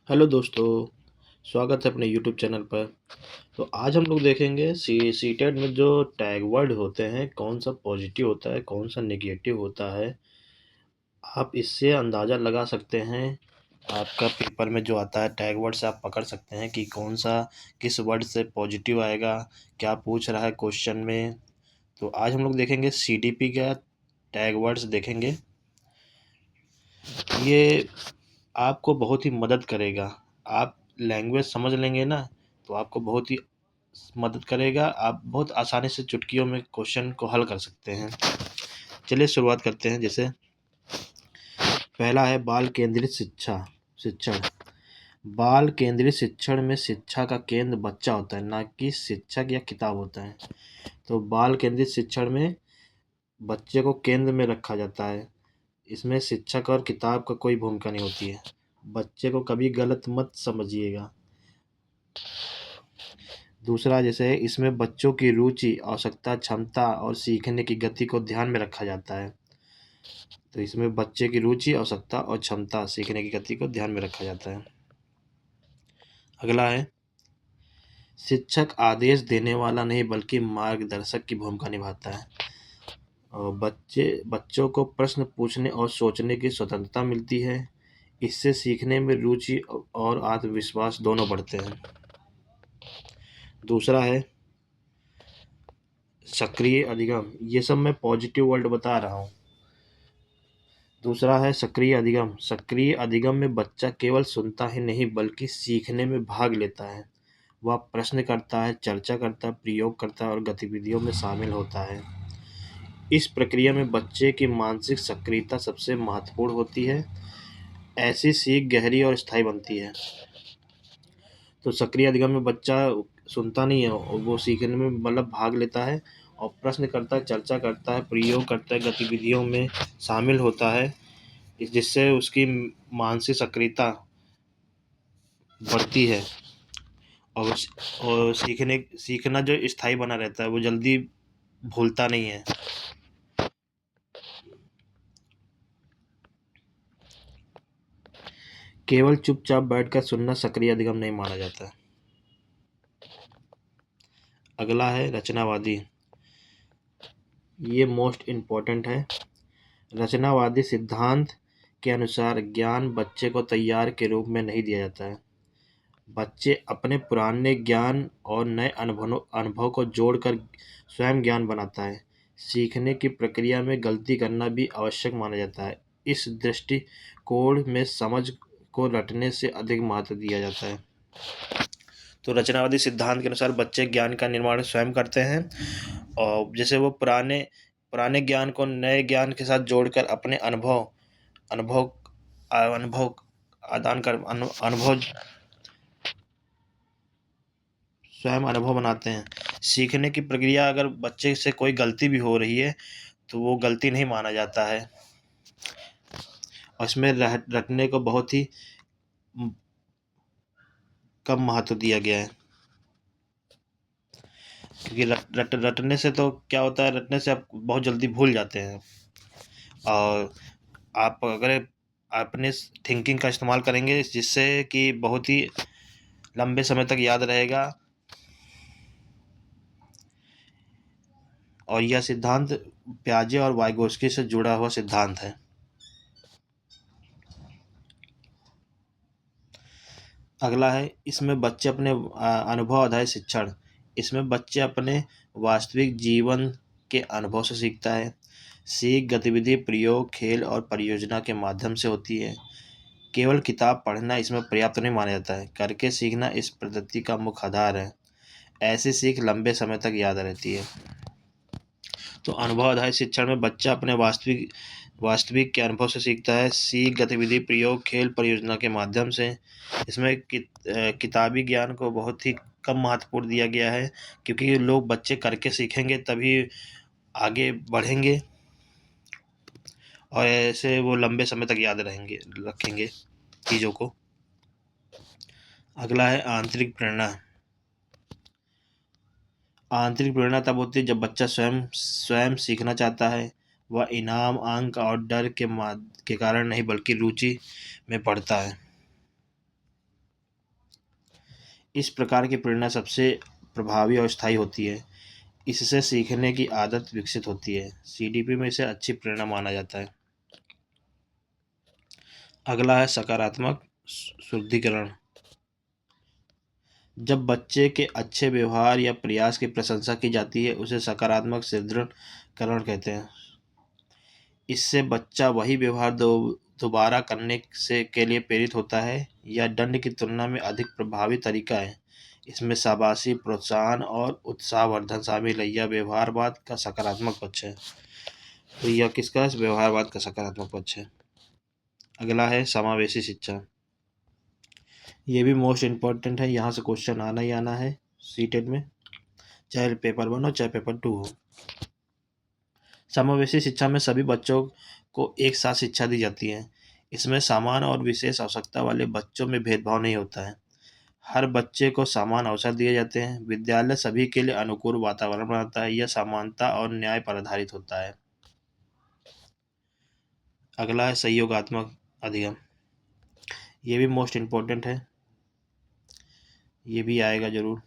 Hello दोस्तों, स्वागत है अपने यूट्यूब चैनल पर। तो आज हम लोग देखेंगे सीटेट में जो टैग वर्ड होते हैं, कौन सा पॉजिटिव होता है, कौन सा नेगेटिव होता है। आप इससे अंदाज़ा लगा सकते हैं। आपका पेपर में जो आता है टैग वर्ड से आप पकड़ सकते हैं कि कौन सा किस वर्ड से पॉजिटिव आएगा, क्या पूछ रहा है क्वेश्चन में। तो आज हम लोग देखेंगे सीडीपी का टैग वर्ड्स देखेंगे। ये आपको बहुत ही मदद करेगा। आप लैंग्वेज समझ लेंगे ना, तो आपको बहुत ही मदद करेगा। आप बहुत आसानी से चुटकियों में क्वेश्चन को हल कर सकते हैं। चलिए शुरुआत करते हैं। जैसे पहला है बाल केंद्रित शिक्षण। बाल केंद्रित शिक्षण में शिक्षा का केंद्र बच्चा होता है, ना कि शिक्षक या किताब होता है। तो बाल केंद्रित शिक्षण में बच्चे को केंद्र में रखा जाता है। इसमें शिक्षक और किताब का कोई भूमिका नहीं होती है। बच्चे को कभी गलत मत समझिएगा। दूसरा, जैसे इसमें बच्चों की रुचि, आवश्यकता, क्षमता और सीखने की गति को ध्यान में रखा जाता है। तो इसमें बच्चे की रुचि, आवश्यकता और क्षमता, सीखने की गति को ध्यान में रखा जाता है। अगला है शिक्षक आदेश देने वाला नहीं बल्कि मार्गदर्शक की भूमिका निभाता है। और बच्चों को प्रश्न पूछने और सोचने की स्वतंत्रता मिलती है। इससे सीखने में रुचि और आत्मविश्वास दोनों बढ़ते हैं। दूसरा है सक्रिय अधिगम। ये सब मैं पॉजिटिव वर्ड बता रहा हूँ। दूसरा है सक्रिय अधिगम। सक्रिय अधिगम में बच्चा केवल सुनता ही नहीं बल्कि सीखने में भाग लेता है। वह प्रश्न करता है, चर्चा करता है, प्रयोग करता है और गतिविधियों में शामिल होता है। इस प्रक्रिया में बच्चे की मानसिक सक्रियता सबसे महत्वपूर्ण होती है। ऐसी सीख गहरी और स्थायी बनती है। तो सक्रिय अधिगम में बच्चा सुनता नहीं है, और वो सीखने में मतलब भाग लेता है और प्रश्न करता है, चर्चा करता है, प्रयोग करता है, गतिविधियों में शामिल होता है, जिससे उसकी मानसिक सक्रियता बढ़ती है। और सीखना जो स्थायी बना रहता है, वो जल्दी भूलता नहीं है। केवल चुपचाप बैठकर सुनना सक्रिय अधिगम नहीं माना जाता। अगला है रचनावादी। ये मोस्ट इम्पोर्टेंट है। रचनावादी सिद्धांत के अनुसार ज्ञान बच्चे को तैयार के रूप में नहीं दिया जाता है। बच्चे अपने पुराने ज्ञान और नए अनुभव को जोड़कर स्वयं ज्ञान बनाता है। सीखने की प्रक्रिया में गलती करना भी आवश्यक माना जाता है। इस दृष्टिकोण में समझ को रटने से अधिक महत्व दिया जाता है। तो रचनावादी सिद्धांत के अनुसार बच्चे ज्ञान का निर्माण स्वयं करते हैं, और जैसे वो पुराने पुराने ज्ञान को नए ज्ञान के साथ जोड़कर अपने अनुभव अनुभव अनुभव आदान कर अनुभव स्वयं अनुभव बनाते हैं। सीखने की प्रक्रिया अगर बच्चे से कोई गलती भी हो रही है तो वो गलती नहीं माना जाता है, और इसमें रटने को बहुत ही कम महत्व दिया गया है। क्योंकि रटने से तो क्या होता है, रटने से आप बहुत जल्दी भूल जाते हैं। और आप अगर अपने थिंकिंग का इस्तेमाल करेंगे जिससे कि बहुत ही लंबे समय तक याद रहेगा। और यह सिद्धांत प्याजे और वाइगोस्की से जुड़ा हुआ सिद्धांत है। अगला है इसमें बच्चे अपने अनुभव आधारित शिक्षण। इसमें बच्चे अपने वास्तविक जीवन के अनुभव से सीखता है। सीख गतिविधि प्रयोग, खेल और परियोजना के माध्यम से होती है। केवल किताब पढ़ना इसमें पर्याप्त नहीं माना जाता है। करके सीखना इस पद्धति का मुख्य आधार है। ऐसी सीख लंबे समय तक याद रहती है। तो अनुभव आधारित शिक्षण में बच्चा अपने वास्तविक के अनुभव से सीखता है। सीख गतिविधि प्रयोग खेल परियोजना के माध्यम से। इसमें किताबी ज्ञान को बहुत ही कम महत्वपूर्ण दिया गया है, क्योंकि लोग बच्चे करके सीखेंगे तभी आगे बढ़ेंगे, और ऐसे वो लंबे समय तक याद रखेंगे चीज़ों को। अगला है आंतरिक प्रेरणा। आंतरिक प्रेरणा तब होती है जब बच्चा स्वयं स्वयं सीखना चाहता है। वह इनाम, अंक और डर के कारण नहीं बल्कि रुचि में पढ़ता है। इस प्रकार की प्रेरणा सबसे प्रभावी और स्थायी होती है। इससे सीखने की आदत विकसित होती है। सीडीपी में इसे अच्छी प्रेरणा माना जाता है। अगला है सकारात्मक सुदृढ़ीकरण। जब बच्चे के अच्छे व्यवहार या प्रयास की प्रशंसा की जाती है उसे सकारात्मक सुदृढ़ीकरण कहते हैं। इससे बच्चा वही व्यवहार दोबारा करने से के लिए प्रेरित होता है या दंड की तुलना में अधिक प्रभावी तरीका है। इसमें शाबाशी, प्रोत्साहन और उत्साहवर्धन शामिल है। यह व्यवहारवाद का सकारात्मक पक्ष है। तो यह किसका व्यवहारवाद का सकारात्मक पक्ष है। अगला है समावेशी शिक्षा। ये भी मोस्ट इम्पॉर्टेंट है, यहाँ से क्वेश्चन आना ही आना है सीटेट में, चाहे पेपर 1 हो चाहे पेपर 2 हो। समावेशी शिक्षा में सभी बच्चों को एक साथ शिक्षा दी जाती है। इसमें समान और विशेष आवश्यकता वाले बच्चों में भेदभाव नहीं होता है। हर बच्चे को समान अवसर दिए जाते हैं। विद्यालय सभी के लिए अनुकूल वातावरण बनाता है। यह समानता और न्याय पर आधारित होता है। अगला है सहयोगात्मक अधिगम। ये भी मोस्ट इम्पोर्टेंट है, ये भी आएगा जरूर।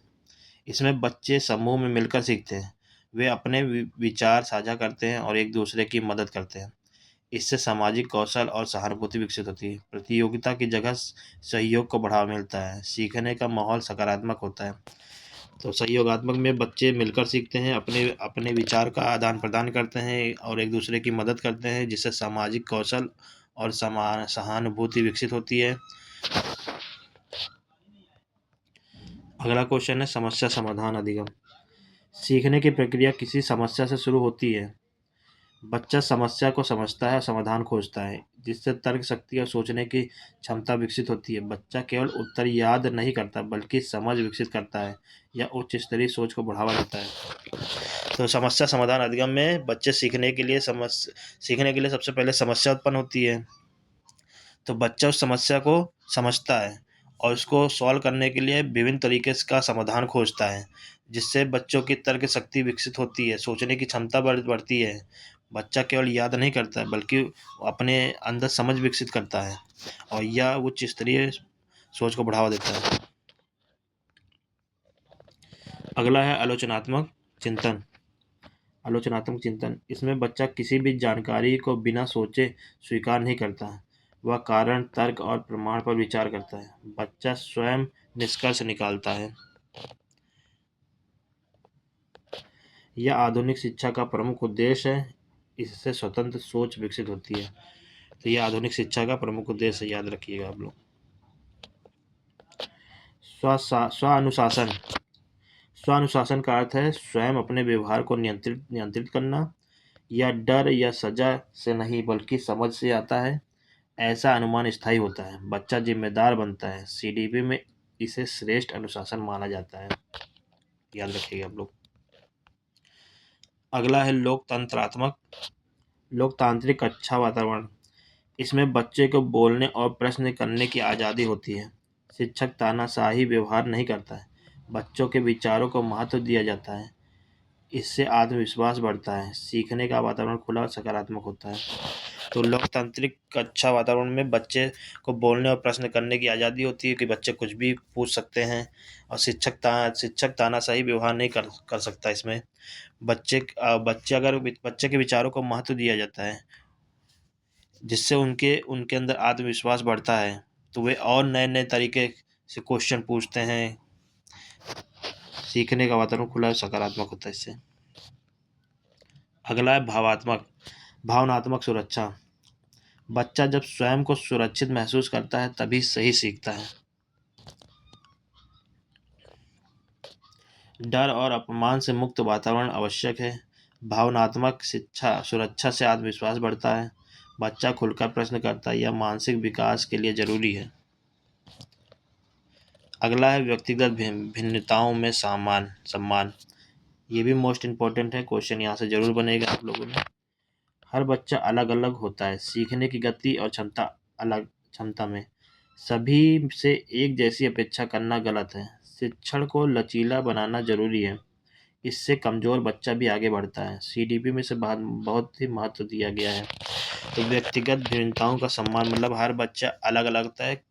इसमें बच्चे समूह में मिलकर सीखते हैं। वे अपने विचार साझा करते हैं और एक दूसरे की मदद करते हैं। इससे सामाजिक कौशल और सहानुभूति विकसित होती है। प्रतियोगिता की जगह सहयोग को बढ़ावा मिलता है। सीखने का माहौल सकारात्मक होता है। तो सहयोगात्मक में बच्चे मिलकर सीखते हैं, अपने अपने विचार का आदान प्रदान करते हैं और एक दूसरे की मदद करते हैं, जिससे सामाजिक कौशल और सहानुभूति विकसित होती है। अगला क्वेश्चन है समस्या समाधान अधिगम। सीखने की प्रक्रिया किसी समस्या से शुरू होती है। बच्चा समस्या को समझता है और समाधान खोजता है, जिससे तर्क शक्ति और सोचने की क्षमता विकसित होती है। बच्चा केवल उत्तर याद नहीं करता बल्कि समझ विकसित करता है या उच्च स्तरीय सोच को बढ़ावा देता है। तो समस्या समाधान अधिगम में बच्चे सीखने के लिए सबसे पहले समस्या उत्पन्न होती है। तो बच्चा उस समस्या को समझता है और उसको सॉल्व करने के लिए विभिन्न तरीके का समाधान खोजता है, जिससे बच्चों की तर्क शक्ति विकसित होती है, सोचने की क्षमता बढ़ती है। बच्चा केवल याद नहीं करता है बल्कि अपने अंदर समझ विकसित करता है और यह उच्च स्तरीय सोच को बढ़ावा देता है। अगला है आलोचनात्मक चिंतन। आलोचनात्मक चिंतन, इसमें बच्चा किसी भी जानकारी को बिना सोचे स्वीकार नहीं करता है। वह कारण, तर्क और प्रमाण पर विचार करता है। बच्चा स्वयं निष्कर्ष निकालता है। यह आधुनिक शिक्षा का प्रमुख उद्देश्य है। इससे स्वतंत्र सोच विकसित होती है। तो यह आधुनिक शिक्षा का प्रमुख उद्देश्य है, याद रखिएगा आप लोग। स्वानुशासन। स्वानुशासन का अर्थ है स्वयं अपने व्यवहार को नियंत्रित करना। यह डर या सजा से नहीं बल्कि समझ से आता है। ऐसा अनुमान स्थायी होता है। बच्चा जिम्मेदार बनता है। सीडीपी में इसे श्रेष्ठ अनुशासन माना जाता है, याद रखिएगा आप लोग। अगला है लोकतांत्रिक अच्छा वातावरण। इसमें बच्चे को बोलने और प्रश्न करने की आज़ादी होती है। शिक्षक तानाशाही व्यवहार नहीं करता है। बच्चों के विचारों को महत्व दिया जाता है। इससे आत्मविश्वास बढ़ता है। सीखने का वातावरण खुला और सकारात्मक होता है। तो लोकतांत्रिक अच्छा वातावरण में बच्चे को बोलने और प्रश्न करने की आज़ादी होती है कि बच्चे कुछ भी पूछ सकते हैं और शिक्षक तानाशाही व्यवहार नहीं कर सकता। इसमें बच्चे के विचारों को महत्व दिया जाता है, जिससे उनके उनके अंदर आत्मविश्वास बढ़ता है। तो वे और नए नए तरीके से क्वेश्चन पूछते हैं। सीखने का वातावरण खुला और सकारात्मक होता है इससे। अगला है भावनात्मक सुरक्षा। बच्चा जब स्वयं को सुरक्षित महसूस करता है तभी सही सीखता है। डर और अपमान से मुक्त वातावरण आवश्यक है। भावनात्मक सुरक्षा से आत्मविश्वास बढ़ता है। बच्चा खुलकर प्रश्न करता है। यह मानसिक विकास के लिए जरूरी है। अगला है व्यक्तिगत भिन्नताओं में सम्मान। ये भी मोस्ट इम्पोर्टेंट है, क्वेश्चन यहाँ से जरूर बनेगा आप लोगों में। हर बच्चा अलग अलग होता है। सीखने की गति और क्षमता में सभी से एक जैसी अपेक्षा करना गलत है। शिक्षण को लचीला बनाना जरूरी है। इससे कमजोर बच्चा भी आगे बढ़ता है। सीडीपी में से बहुत ही महत्व दिया गया है। तो व्यक्तिगत भिन्नताओं का सम्मान मतलब हर बच्चा अलग अलग होता है।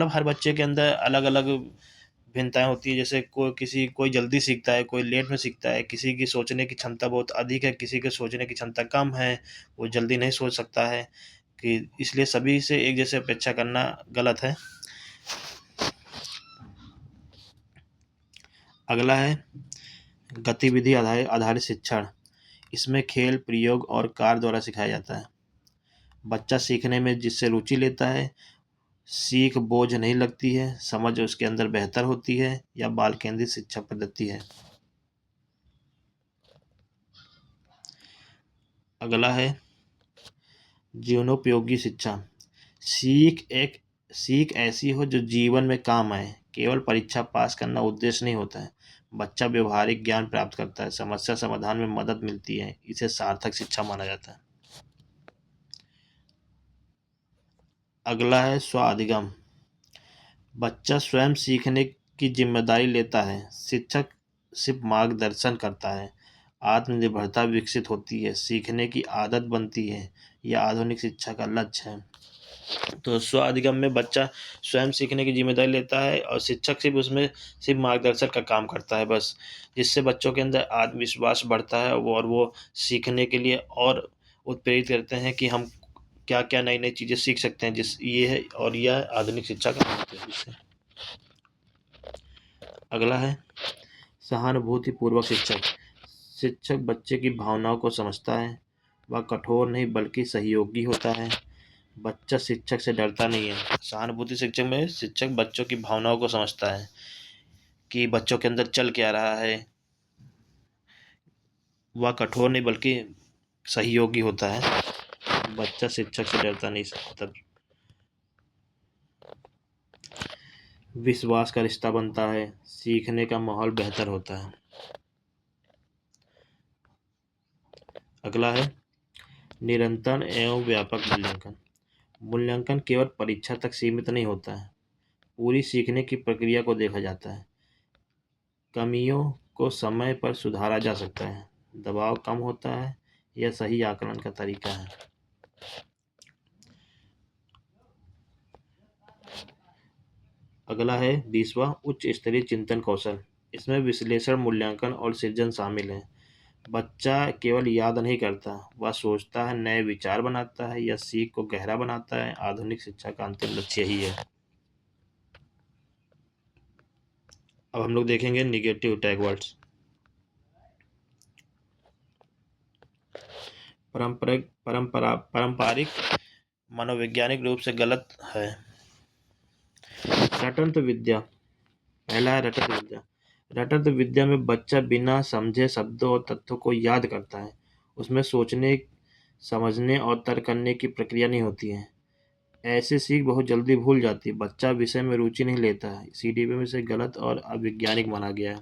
हर बच्चे के अंदर अलग अलग भिन्नताएं होती है, जैसे कोई जल्दी सीखता है, कोई लेट में सीखता है, किसी की सोचने की क्षमता बहुत अधिक है, किसी की सोचने की क्षमता कम है, वो जल्दी नहीं सोच सकता है, कि इसलिए सभी से एक जैसे अपेक्षा करना गलत है। अगला है गतिविधि आधारित शिक्षण। इसमें खेल, प्रयोग और कार्य द्वारा सिखाया जाता है। बच्चा सीखने में जिससे रुचि लेता है, सीख बोझ नहीं लगती है, समझ उसके अंदर बेहतर होती है, या बाल केंद्रित शिक्षा पद्धति है। अगला है जीवनोपयोगी शिक्षा। सीख ऐसी हो जो जीवन में काम आए, केवल परीक्षा पास करना उद्देश्य नहीं होता है। बच्चा व्यवहारिक ज्ञान प्राप्त करता है, समस्या समाधान में मदद मिलती है, इसे सार्थक शिक्षा माना जाता है। अगला है स्वाधिगम। बच्चा स्वयं सीखने की जिम्मेदारी लेता है, शिक्षक सिर्फ मार्गदर्शन करता है। आत्मनिर्भरता विकसित होती है, सीखने की आदत बनती है, यह आधुनिक शिक्षा का लक्ष्य है। तो स्व अधिगम में बच्चा स्वयं सीखने की जिम्मेदारी लेता है और शिक्षक सिर्फ उसमें सिर्फ मार्गदर्शन का काम करता है बस, जिससे बच्चों के अंदर आत्मविश्वास बढ़ता है, और वो सीखने के लिए और उत्प्रेरित करते हैं कि हम क्या क्या नई नई चीज़ें सीख सकते हैं। जिस ये है, और यह आधुनिक शिक्षा का महत्व है इससे। अगला है सहानुभूति पूर्वक शिक्षक। शिक्षक बच्चे की भावनाओं को समझता है, वह कठोर नहीं बल्कि सहयोगी होता है। बच्चा शिक्षक से डरता नहीं है। सहानुभूति शिक्षक में शिक्षक बच्चों की भावनाओं को समझता है कि बच्चों के अंदर चल क्या रहा है, वह कठोर नहीं बल्कि सहयोगी होता है। बच्चा शिक्षक से डरता नहीं सकता। विश्वास का रिश्ता बनता है, सीखने का माहौल बेहतर होता है। अगला है निरंतर एवं व्यापक मूल्यांकन। मूल्यांकन केवल परीक्षा तक सीमित नहीं होता है, पूरी सीखने की प्रक्रिया को देखा जाता है। कमियों को समय पर सुधारा जा सकता है, दबाव कम होता है, यह सही आकलन का तरीका है। अगला है 20वां उच्च स्तरीय चिंतन कौशल। इसमें विश्लेषण, मूल्यांकन और सृजन शामिल है। बच्चा केवल याद नहीं करता, वह सोचता है, नए विचार बनाता है, या सीख को गहरा बनाता है। आधुनिक शिक्षा का अंतिम लक्ष्य यही है। अब हम लोग देखेंगे निगेटिव टैग वर्ड्स। पारंपरिक मनोवैज्ञानिक रूप से गलत है। रटंत विद्या। पहला है रटंत विद्या। रटंत विद्या में बच्चा बिना समझे शब्दों और तथ्यों को याद करता है। उसमें सोचने, समझने और तर्क करने की प्रक्रिया नहीं होती है। ऐसे सीख बहुत जल्दी भूल जाती है। बच्चा विषय में रुचि नहीं लेता है। सीडीपी में से गलत और अवैज्ञानिक माना गया है।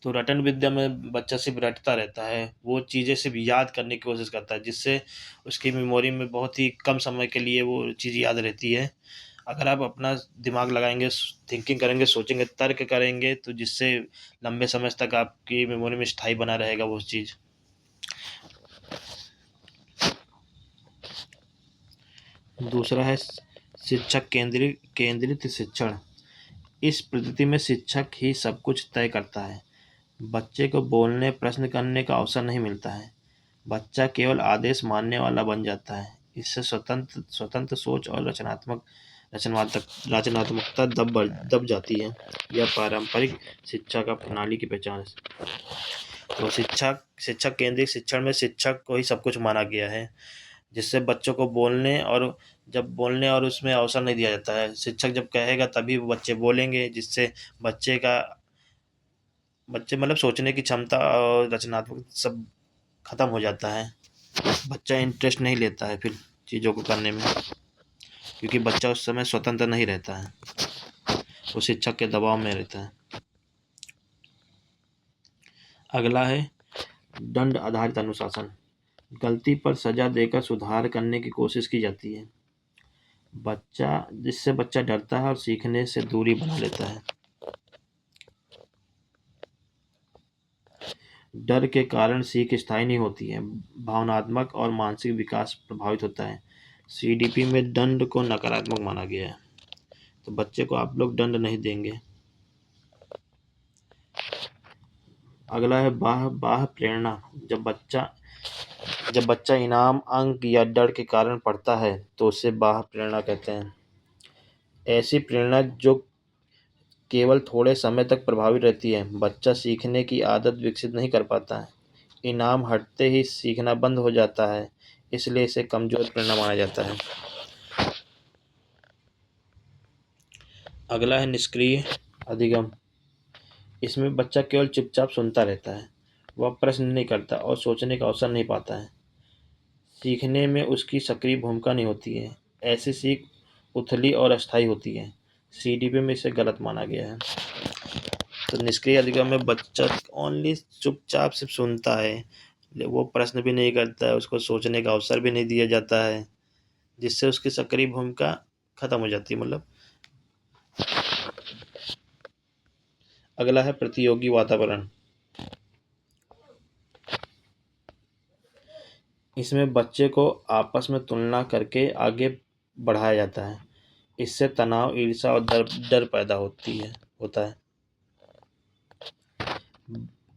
तो रटन विद्या में बच्चा सिर्फ रटता रहता है, वो चीज़ें सिर्फ याद करने की कोशिश करता है, जिससे उसकी मेमोरी में बहुत ही कम समय के लिए वो चीज़ याद रहती है। अगर आप अपना दिमाग लगाएंगे, थिंकिंग करेंगे, सोचेंगे, तर्क करेंगे, तो जिससे लंबे समय तक आपकी मेमोरी में स्थायी बना रहेगा वो चीज़। दूसरा है शिक्षक केंद्रित शिक्षण। इस पद्धति में शिक्षक ही सब कुछ तय करता है। बच्चे को बोलने, प्रश्न करने का अवसर नहीं मिलता है। बच्चा केवल आदेश मानने वाला बन जाता है। इससे स्वतंत्र सोच और रचनात्मकता दब जाती है। यह पारंपरिक शिक्षा का प्रणाली की पहचान है। तो शिक्षक केंद्रित शिक्षण में शिक्षक को ही सब कुछ माना गया है, जिससे बच्चों को बोलने और उसमें अवसर नहीं दिया जाता है। शिक्षक जब कहेगा तभी वो बच्चे बोलेंगे, जिससे बच्चे मतलब सोचने की क्षमता और रचनात्मक सब खत्म हो जाता है। बच्चा इंटरेस्ट नहीं लेता है फिर चीज़ों को करने में, क्योंकि बच्चा उस समय स्वतंत्र नहीं रहता है, वो शिक्षक के दबाव में रहता है। अगला है दंड आधारित अनुशासन। गलती पर सजा देकर सुधार करने की कोशिश की जाती है। जिससे बच्चा डरता है और सीखने से दूरी बना लेता है। डर के कारण सीख स्थायी नहीं होती है, भावनात्मक और मानसिक विकास प्रभावित होता है। सीडीपी में दंड को नकारात्मक माना गया है, तो बच्चे को आप लोग दंड नहीं देंगे। अगला है बाह्य बाह्य प्रेरणा। जब बच्चा इनाम, अंक या डर के कारण पढ़ता है तो उसे बाह्य प्रेरणा कहते हैं। ऐसी प्रेरणा जो केवल थोड़े समय तक प्रभावी रहती है। बच्चा सीखने की आदत विकसित नहीं कर पाता है। इनाम हटते ही सीखना बंद हो जाता है, इसलिए इसे कमजोर प्रेरणा माना जाता है। अगला है निष्क्रिय अधिगम। इसमें बच्चा केवल चुपचाप सुनता रहता है। वह प्रश्न नहीं करता और सोचने का अवसर नहीं पाता है। सीखने में उसकी सक्रिय भूमिका नहीं होती है। ऐसी सीख उथली और अस्थायी होती है। सीडीपी में इसे गलत माना गया है। तो निष्क्रिय अधिगम में बच्चा ओनली चुपचाप सिर्फ सुनता है, वो प्रश्न भी नहीं करता है, उसको सोचने का अवसर भी नहीं दिया जाता है, जिससे उसकी सक्रिय भूमिका खत्म हो जाती है मतलब। अगला है प्रतियोगी वातावरण। इसमें बच्चे को आपस में तुलना करके आगे बढ़ाया जाता है। इससे तनाव, ईर्ष्या और डर पैदा होता है।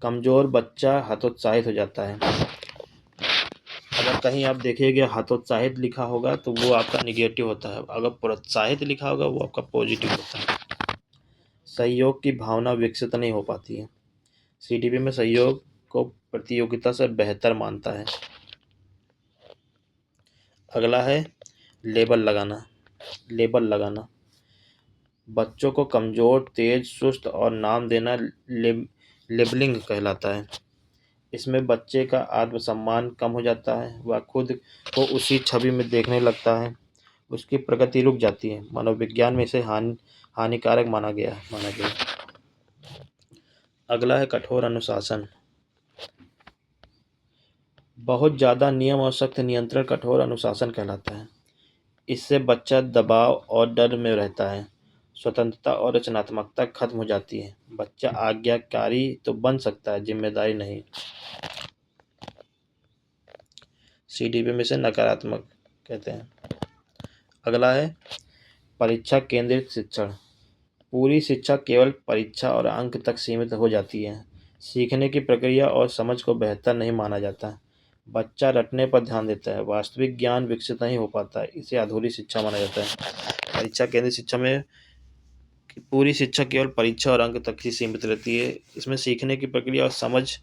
कमजोर बच्चा हतोत्साहित हो जाता है। अगर कहीं आप देखिएगा हतोत्साहित लिखा होगा तो वो आपका निगेटिव होता है, अगर प्रोत्साहित लिखा होगा वो आपका पॉजिटिव होता है। सहयोग की भावना विकसित नहीं हो पाती है। सीडीपी में सहयोग को प्रतियोगिता से बेहतर मानता है। अगला है लेबल लगाना। बच्चों को कमजोर, तेज, सुस्त और नाम देना लेबलिंग कहलाता है। इसमें बच्चे का आत्मसम्मान कम हो जाता है। वह खुद को उसी छवि में देखने लगता है। उसकी प्रगति रुक जाती है। मनोविज्ञान में इसे हानिकारक माना गया। अगला है कठोर अनुशासन। बहुत ज़्यादा नियम और सख्त नियंत्रण कठोर अनुशासन कहलाता है। इससे बच्चा दबाव और डर में रहता है। स्वतंत्रता और रचनात्मकता खत्म हो जाती है। बच्चा आज्ञाकारी तो बन सकता है, जिम्मेदारी नहीं। सीडीपी में से नकारात्मक कहते हैं। अगला है परीक्षा केंद्रित शिक्षण। पूरी शिक्षा केवल परीक्षा और अंक तक सीमित हो जाती है। सीखने की प्रक्रिया और समझ को बेहतर नहीं माना जाता। बच्चा रटने पर ध्यान देता है। वास्तविक ज्ञान विकसित नहीं हो पाता है। इसे अधूरी शिक्षा माना जाता है। परीक्षा केंद्रित शिक्षा में पूरी शिक्षा केवल परीक्षा और अंक तक ही सीमित रहती है। इसमें सीखने की प्रक्रिया और समझ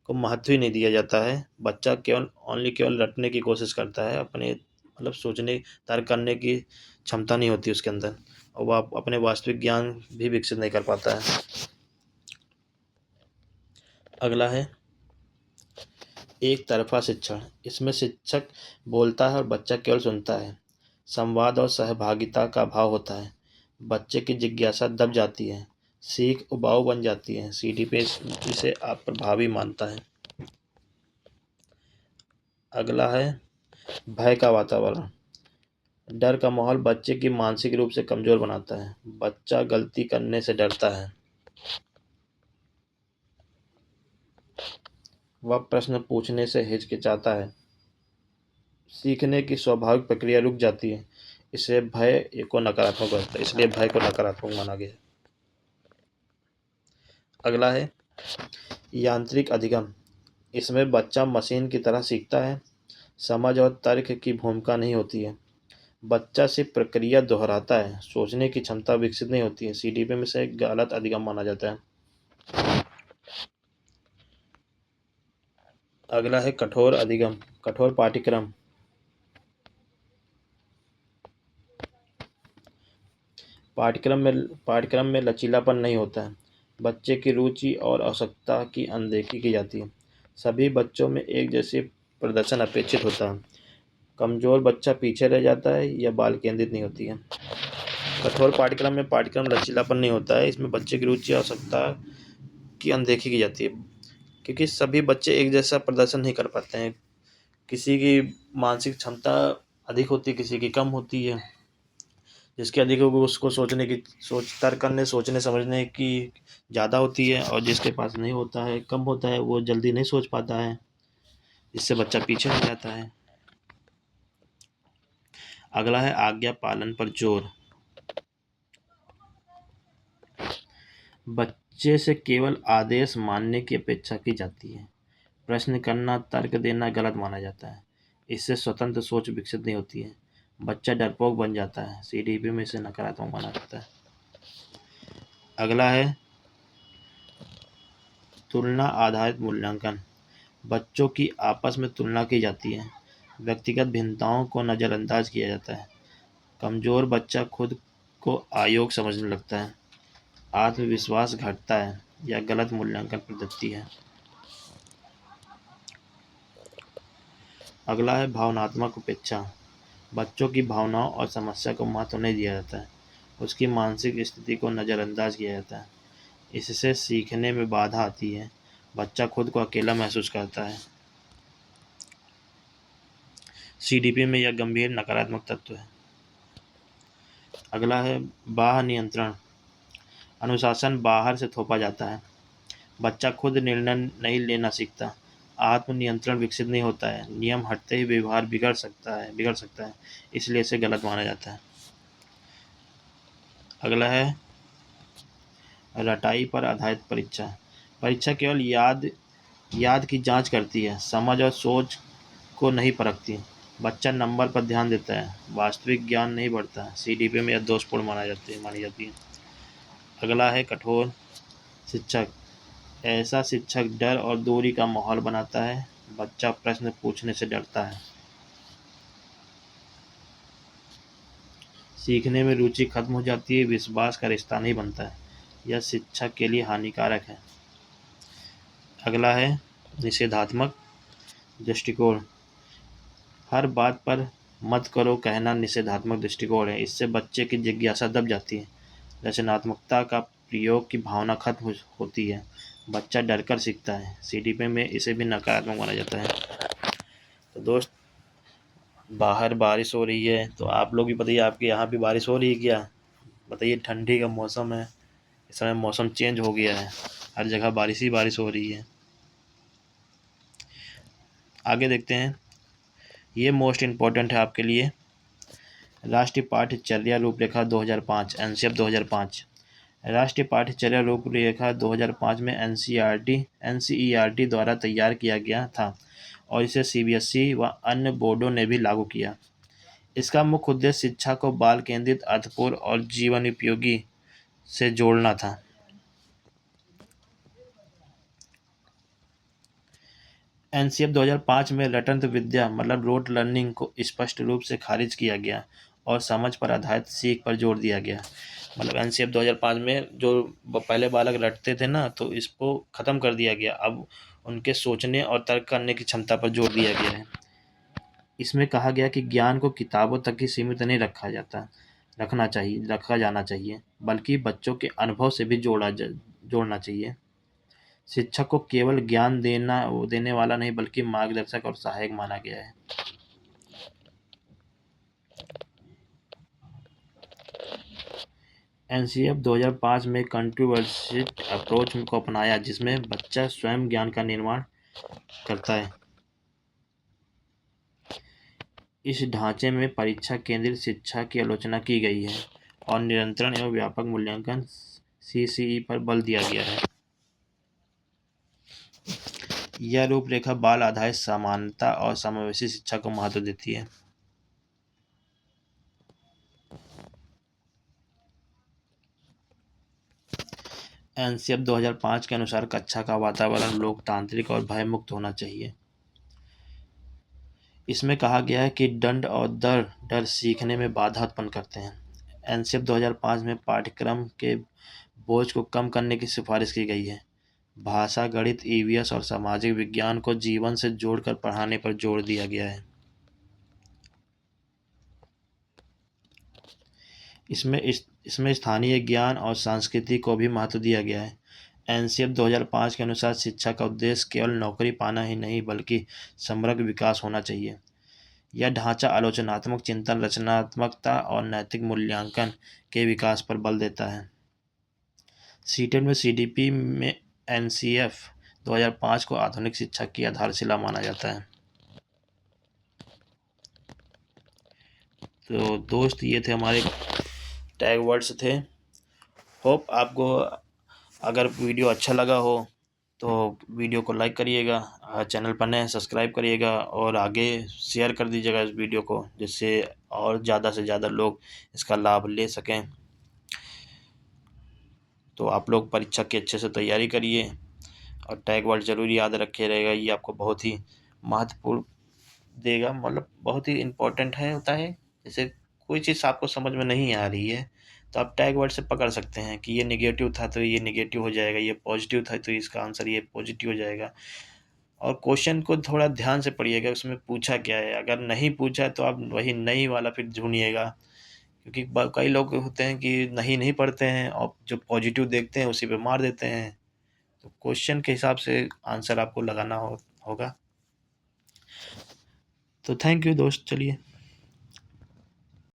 को महत्व ही नहीं दिया जाता है। बच्चा केवल रटने की कोशिश करता है। अपने मतलब सोचने, तर्क करने की क्षमता नहीं होती उसके अंदर, और वह अपने वास्तविक ज्ञान भी विकसित नहीं कर पाता है। अगला है एक तरफा शिक्षण। इसमें शिक्षक बोलता है और बच्चा केवल सुनता है। संवाद और सहभागिता का अभाव होता है। बच्चे की जिज्ञासा दब जाती है। सीख उबाऊ बन जाती है। सीडीपी इसे अप्रभावी मानता है। अगला है भय का वातावरण। डर का माहौल बच्चे की मानसिक रूप से कमजोर बनाता है। बच्चा गलती करने से डरता है। वह प्रश्न पूछने से हिचकिचाता है। सीखने की स्वाभाविक प्रक्रिया रुक जाती है। इसलिए भय को नकारात्मक माना गया। अगला है यांत्रिक अधिगम। इसमें बच्चा मशीन की तरह सीखता है। समझ और तर्क की भूमिका नहीं होती है। बच्चा सिर्फ प्रक्रिया दोहराता है। सोचने की क्षमता विकसित नहीं होती है। सीडीपी में से गलत अधिगम माना जाता है। अगला है कठोर अधिगम, कठोर पाठ्यक्रम। पाठ्यक्रम में लचीलापन नहीं होता है। बच्चे की रुचि और आवश्यकता की अनदेखी की जाती है। सभी बच्चों में एक जैसे प्रदर्शन अपेक्षित होता है। कमजोर बच्चा पीछे रह जाता है या बाल केंद्रित नहीं होती है। कठोर पाठ्यक्रम लचीलापन नहीं होता है। इसमें बच्चे की रुचि, आवश्यकता की अनदेखी की जाती है, क्योंकि सभी बच्चे एक जैसा प्रदर्शन नहीं कर पाते हैं। किसी की मानसिक क्षमता अधिक होती है, किसी की कम होती है। जिसकी अधिक होगी उसको तर्क करने, सोचने समझने की ज़्यादा होती है, और जिसके पास नहीं होता है, कम होता है, वो जल्दी नहीं सोच पाता है, जिससे बच्चा पीछे हो जाता है। अगला है आज्ञा पालन पर जोर। बच्चे से केवल आदेश मानने की अपेक्षा की जाती है। प्रश्न करना, तर्क देना गलत माना जाता है। इससे स्वतंत्र सोच विकसित नहीं होती है। बच्चा डरपोक बन जाता है। सीडीपी में इसे नकारात्मक माना जाता है। अगला है तुलना आधारित मूल्यांकन। बच्चों की आपस में तुलना की जाती है। व्यक्तिगत भिन्नताओं को नज़रअंदाज किया जाता है। कमज़ोर बच्चा खुद को अयोग्य समझने लगता है। आत्मविश्वास घटता है। यह गलत मूल्यांकन पद्धति है। अगला है भावनात्मक उपेक्षा। बच्चों की भावनाओं और समस्या को महत्व नहीं दिया जाता है। उसकी मानसिक स्थिति को नज़रअंदाज किया जाता है। इससे सीखने में बाधा आती है। बच्चा खुद को अकेला महसूस करता है। सीडीपी में यह गंभीर नकारात्मक तत्व है। अगला है बाह्य नियंत्रण। अनुशासन बाहर से थोपा जाता है। बच्चा खुद निर्णय नहीं लेना सीखता। आत्म नियंत्रण विकसित नहीं होता है। नियम हटते ही व्यवहार बिगड़ सकता है। इसलिए इसे गलत माना जाता है। अगला है रटाई पर आधारित परीक्षा। परीक्षा केवल याद की जांच करती है। समझ और सोच को नहीं परखती। बच्चा नंबर पर ध्यान देता है। वास्तविक ज्ञान नहीं बढ़ता। सीडीपी में यह दोषपूर्ण मानी जाती है। अगला है कठोर शिक्षक। ऐसा शिक्षक डर और दूरी का माहौल बनाता है। बच्चा प्रश्न पूछने से डरता है। सीखने में रुचि खत्म हो जाती है। विश्वास का रिश्ता नहीं बनता है। यह शिक्षक के लिए हानिकारक है। अगला है निषेधात्मक दृष्टिकोण। हर बात पर मत करो कहना निषेधात्मक दृष्टिकोण है। इससे बच्चे की जिज्ञासा दब जाती है। रचनात्मकता का प्रयोग की भावना खत्म होती है। बच्चा डरकर सीखता है। सीडीपी में इसे भी नकारात्मक माना जाता है। तो दोस्त, बाहर बारिश हो रही है, तो आप लोग भी बताइए, आपके यहाँ भी बारिश हो रही है क्या? बताइए, ठंडी का मौसम है, इस समय मौसम चेंज हो गया है, हर जगह बारिश ही बारिश हो रही है। आगे देखते हैं, ये मोस्ट इम्पोर्टेंट है आपके लिए। राष्ट्रीय पाठ्यचर्या रूपरेखा 2005, एनसीएफ 2005। राष्ट्रीय पाठ्यचर्या रूपरेखा 2005 में एनसीईआरटी द्वारा तैयार किया गया था और इसे सीबीएसई व अन्य बोर्डों ने भी लागू किया। इसका मुख्य उद्देश्य शिक्षा को बाल केंद्रित, अर्थपूर्ण और जीवन उपयोगी से जोड़ना था। एनसीएफ 2005 में रटंत विद्या मतलब रोट लर्निंग को स्पष्ट रूप से खारिज किया गया और समझ पर आधारित सीख पर जोर दिया गया। मतलब एनसीएफ 2005 में जो पहले बालक रटते थे ना, तो इसको ख़त्म कर दिया गया। अब उनके सोचने और तर्क करने की क्षमता पर जोर दिया गया है। इसमें कहा गया कि ज्ञान को किताबों तक ही सीमित नहीं रखा जाना चाहिए, बल्कि बच्चों के अनुभव से भी जोड़ना चाहिए। शिक्षक को केवल ज्ञान देने वाला नहीं, बल्कि मार्गदर्शक और सहायक माना गया है। एनसीएफ 2005 में कंट्रोवर्शियल अप्रोच को अपनाया, जिसमें बच्चा स्वयं ज्ञान का निर्माण करता है। इस ढांचे में परीक्षा केंद्रित शिक्षा की आलोचना की गई है और निरंतर एवं व्यापक मूल्यांकन सीसीई पर बल दिया गया है। यह रूपरेखा बाल आधारित समानता और समावेशी शिक्षा को महत्व देती है। एनसीएफ 2005 के अनुसार कक्षा का वातावरण लोकतांत्रिक और भयमुक्त होना चाहिए। इसमें कहा गया है कि दंड और डर सीखने में बाधा उत्पन्न करते हैं। एनसीएफ 2005 में पाठ्यक्रम के बोझ को कम करने की सिफारिश की गई है। भाषा, गणित, ईवीएस और सामाजिक विज्ञान को जीवन से जोड़कर पढ़ाने पर जोर दिया गया है। इसमें स्थानीय ज्ञान और संस्कृति को भी महत्व दिया गया है। एनसीएफ 2005 के अनुसार शिक्षा का उद्देश्य केवल नौकरी पाना ही नहीं, बल्कि समग्र विकास होना चाहिए। यह ढांचा आलोचनात्मक चिंतन, रचनात्मकता और नैतिक मूल्यांकन के विकास पर बल देता है। सीटेट में सीडीपी में एनसीएफ 2005 को आधुनिक शिक्षा की आधारशिला माना जाता है। तो दोस्त, ये थे हमारे टैग वर्ड्स थे। होप आपको अगर वीडियो अच्छा लगा हो तो वीडियो को लाइक करिएगा, चैनल पर नए हैं सब्सक्राइब करिएगा और आगे शेयर कर दीजिएगा इस वीडियो को, जिससे और ज़्यादा से ज़्यादा लोग इसका लाभ ले सकें। तो आप लोग परीक्षा की अच्छे से तैयारी करिए और टैग वर्ड ज़रूर याद रखे रहेगा, ये आपको बहुत ही महत्वपूर्ण देगा, मतलब बहुत ही इम्पोर्टेंट है होता है। जैसे कोई चीज़ आपको समझ में नहीं आ रही है तो आप टैग वर्ड से पकड़ सकते हैं कि ये नेगेटिव था तो ये नेगेटिव हो जाएगा, ये पॉजिटिव था तो इसका आंसर ये पॉजिटिव हो जाएगा। और क्वेश्चन को थोड़ा ध्यान से पढ़िएगा, उसमें पूछा क्या है। अगर नहीं पूछा है तो आप वही नहीं वाला फिर ढूंढिएगा, क्योंकि कई लोग होते हैं कि नहीं नहीं पढ़ते हैं और जो पॉजिटिव देखते हैं उसी पे मार देते हैं। तो क्वेश्चन के हिसाब से आंसर आपको लगाना होगा। तो थैंक यू दोस्त, चलिए।